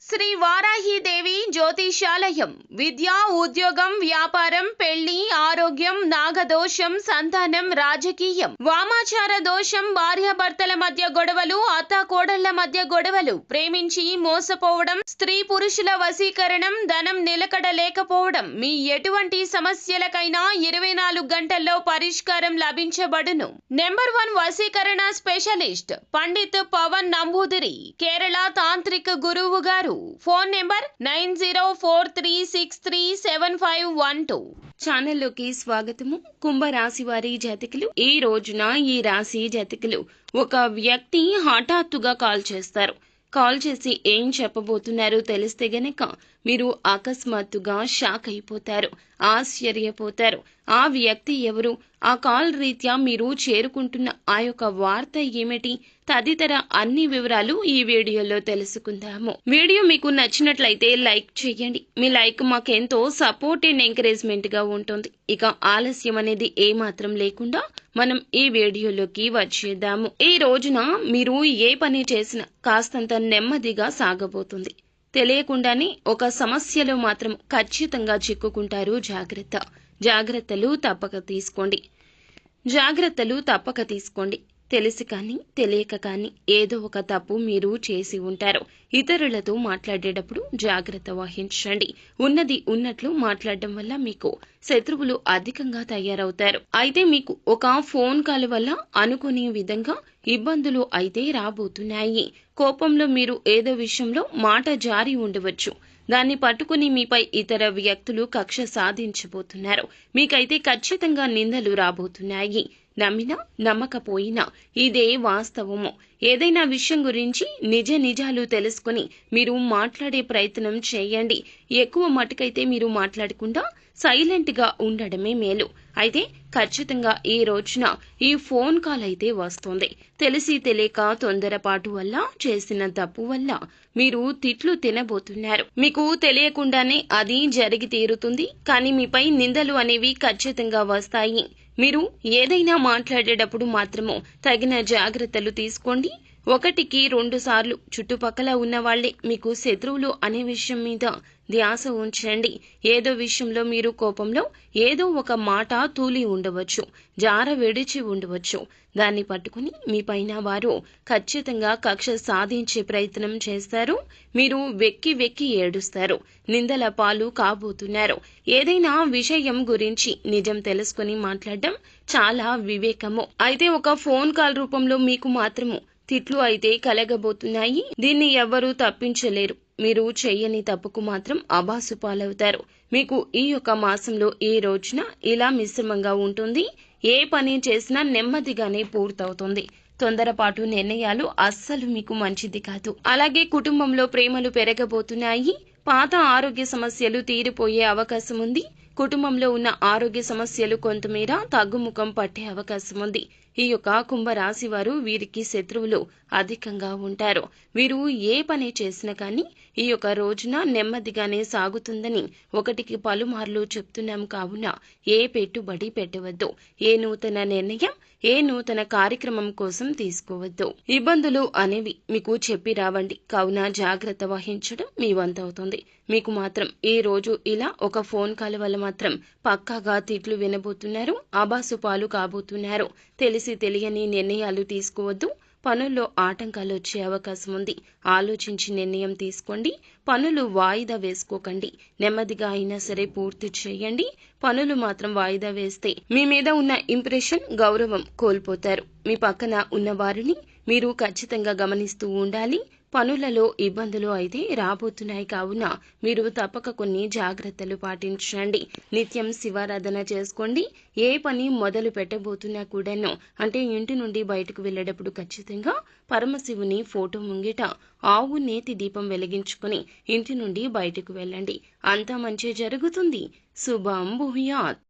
శ్రీ వారాహిదేవి జ్యోతిషాలయం విద్య, ఉద్యోగం, వ్యాపారం, పెళ్లి, ఆరోగ్యం, నాగదోషం, సంతానం, రాజకీయం, వామాచార దోషం, భార్యాభర్తల మధ్య గొడవలు, అత్తాకోడళ్ల మధ్య గొడవలు, ప్రేమించి మోసపోవడం, స్త్రీ పురుషుల వశీకరణం, ధనం నిలకడ లేకపోవడం, మీ ఎటువంటి సమస్యలకైనా 24 గంటల్లో పరిష్కారం లభించబడును. నెంబర్ 1 వశీకరణ స్పెషలిస్ట్ పండిత్ పవన్ నంబూదిరి, కేరళ తాంత్రిక గురువు గారు. Phone number 9043637512. ఛానల్లోకి స్వాగతము. కుంభరాశి వారి జాతకులు, ఈ రోజున ఈ రాశి జాతకులు ఒక వ్యక్తి హఠాత్తుగా కాల్ చేస్తారు. కాల్ చేసి ఏం చెప్పబోతున్నారో తెలిస్తే గనక మీరు అకస్మాత్తుగా షాక్ అయిపోతారు, ఆశ్చర్యపోతారు. ఆ వ్యక్తి ఎవరు, ఆ కాల్ రీత్యా మీరు చేరుకుంటున్న ఆ యొక్క వార్త ఏమిటి, తదితర అన్ని వివరాలు ఈ వీడియోలో తెలుసుకుందాము. వీడియో మీకు నచ్చినట్లయితే లైక్ చేయండి. మీ లైక్ మాకెంతో సపోర్ట్ అండ్ ఎంకరేజ్మెంట్ గా ఉంటుంది. ఇక ఆలస్యం అనేది ఏమాత్రం లేకుండా మనం ఈ వీడియోలోకి వచ్చేద్దాము. ఈ రోజున మీరు ఏ పని చేసినా కాస్తంత నెమ్మదిగా సాగబోతుంది. తెలియకుండానే ఒక సమస్యలో మాత్రం ఖచ్చితంగా చిక్కుకుంటారు. జాగ్రత్తలు తప్పక తీసుకోండి. తెలిసి కానీ తెలియక కానీ ఏదో ఒక తప్పు మీరు చేసి ఉంటారు. ఇతరులతో మాట్లాడేటప్పుడు జాగ్రత్త వహించండి. ఉన్నది ఉన్నట్లు మాట్లాడడం వల్ల మీకు శత్రువులు అధికంగా తయారవుతారు. అయితే మీకు ఒక ఫోన్ కాల్ వల్ల అనుకునే విధంగా ఇబ్బందులు అయితే రాబోతున్నాయి. కోపంలో మీరు ఏదో విషయంలో మాట జారి ఉండవచ్చు. దాన్ని పట్టుకుని మీపై ఇతర వ్యక్తులు కక్ష సాధించబోతున్నారు. మీకైతే ఖచ్చితంగా నిందలు రాబోతున్నాయి. నమ్మినా నమ్మకపోయినా ఇదే వాస్తవము. ఏదైనా విషయం గురించి నిజాలు తెలుసుకుని మీరు మాట్లాడే ప్రయత్నం చేయండి. ఎక్కువ మటుకైతే మీరు మాట్లాడకుండా సైలెంట్ గా ఉండడమే మేలు. అయితే ఖచ్చితంగా ఈ రోజున ఈ ఫోన్ కాల్ అయితే వస్తుంది. తెలిసి తెలియక తొందరపాటు వల్ల చేసిన తప్పు వల్ల మీరు తిట్లు తినబోతున్నారు. మీకు తెలియకుండానే అది జరిగి తీరుతుంది. కానీ మీపై నిందలు అనేవి ఖచ్చితంగా వస్తాయి. మీరు ఏదైనా మాట్లాడేటప్పుడు మాత్రము తగిన జాగ్రత్తలు తీసుకోండి. 1కి 2 సార్లు చుట్టుపక్కల ఉన్న వాళ్లే మీకు శత్రువులు అనే విషయం మీద ధ్యాస ఉంచండి. ఏదో విషయంలో మీరు కోపంలో ఏదో ఒక మాట తూలి ఉండవచ్చు, జార విడిచి ఉండవచ్చు. దాన్ని పట్టుకుని మీ పైన వారు ఖచ్చితంగా కక్ష సాధించే ప్రయత్నం చేస్తారు. మీరు వెక్కి ఏడుస్తారు, నిందల పాలు కాబోతున్నారు. ఏదైనా విషయం గురించి నిజం తెలుసుకుని మాట్లాడడం చాలా వివేకము. అయితే ఒక ఫోన్ కాల్ రూపంలో మీకు మాత్రము తిట్లు అయితే కలగబోతున్నాయి. దీన్ని ఎవ్వరూ తప్పించలేరు. మీరు చెయ్యని తప్పుకు మాత్రం అబాసు పాలవుతారు. మీకు ఈ యొక్క మాసంలో ఈ రోజున ఇలా మిశ్రమంగా ఉంటుంది. ఏ పని చేసినా నెమ్మదిగానే పూర్తవుతుంది. తొందరపాటు నిర్ణయాలు అస్సలు మీకు మంచిది కాదు. అలాగే కుటుంబంలో ప్రేమలు పెరగబోతున్నాయి. పాత ఆరోగ్య సమస్యలు తీరిపోయే అవకాశం ఉంది. కుటుంబంలో ఉన్న ఆరోగ్య సమస్యలు కొంతమేర తగ్గుముఖం పట్టే అవకాశం ఉంది. ఈ యొక్క కుంభరాశి వారు, వీరికి శత్రువులు అధికంగా ఉంటారు. వీరు ఏ పని చేసినా కానీ ఈ యొక్క రోజున నెమ్మదిగానే సాగుతుందని 1కి పలుమార్లు చెప్తున్నాం. కావున ఏ పెట్టుబడి పెట్టవద్దు. ఏ నూతన నిర్ణయం, ఏ నూతన కార్యక్రమం కోసం తీసుకోవద్దు. ఇబ్బందులు అనేవి మీకు చెప్పి రావండి. కావున జాగ్రత్త వహించడం మీ వంతవుతుంది. మీకు మాత్రం ఈ రోజు ఇలా ఒక ఫోన్ కాల్ వల్ల మాత్రం పక్కాగా తిట్లు వినబోతున్నారు, ఆబాసు పాలు కాబోతున్నారు. తెలిసి తెలియని నిర్ణయాలు తీసుకోవద్దు. పనుల్లో ఆటంకాలు వచ్చే అవకాశం ఉంది. ఆలోచించి నిర్ణయం తీసుకోండి. పనులు వాయిదా వేసుకోకండి. నెమ్మదిగా అయినా సరే పూర్తి చేయండి. పనులు మాత్రం వాయిదా వేస్తే మీ మీద ఉన్న ఇంప్రెషన్, గౌరవం కోల్పోతారు. మీ పక్కన ఉన్న వారిని మీరు ఖచ్చితంగా గమనిస్తూ ఉండాలి. పనులలో ఇబ్బందులు అయితే రాబోతున్నాయి. కావున మీరు తప్పక కొన్ని జాగ్రత్తలు పాటించండి. నిత్యం శివారాధన చేసుకోండి. ఏ పని మొదలు పెట్టబోతున్నా కూడాను, అంటే ఇంటి నుండి బయటకు వెళ్ళేటప్పుడు ఖచ్చితంగా పరమశివుని ఫోటో ముంగిట ఆవు నేతి దీపం వెలిగించుకుని ఇంటి నుండి బయటకు వెళ్ళండి. అంతా మంచి జరుగుతుంది. శుభం భూయాత్.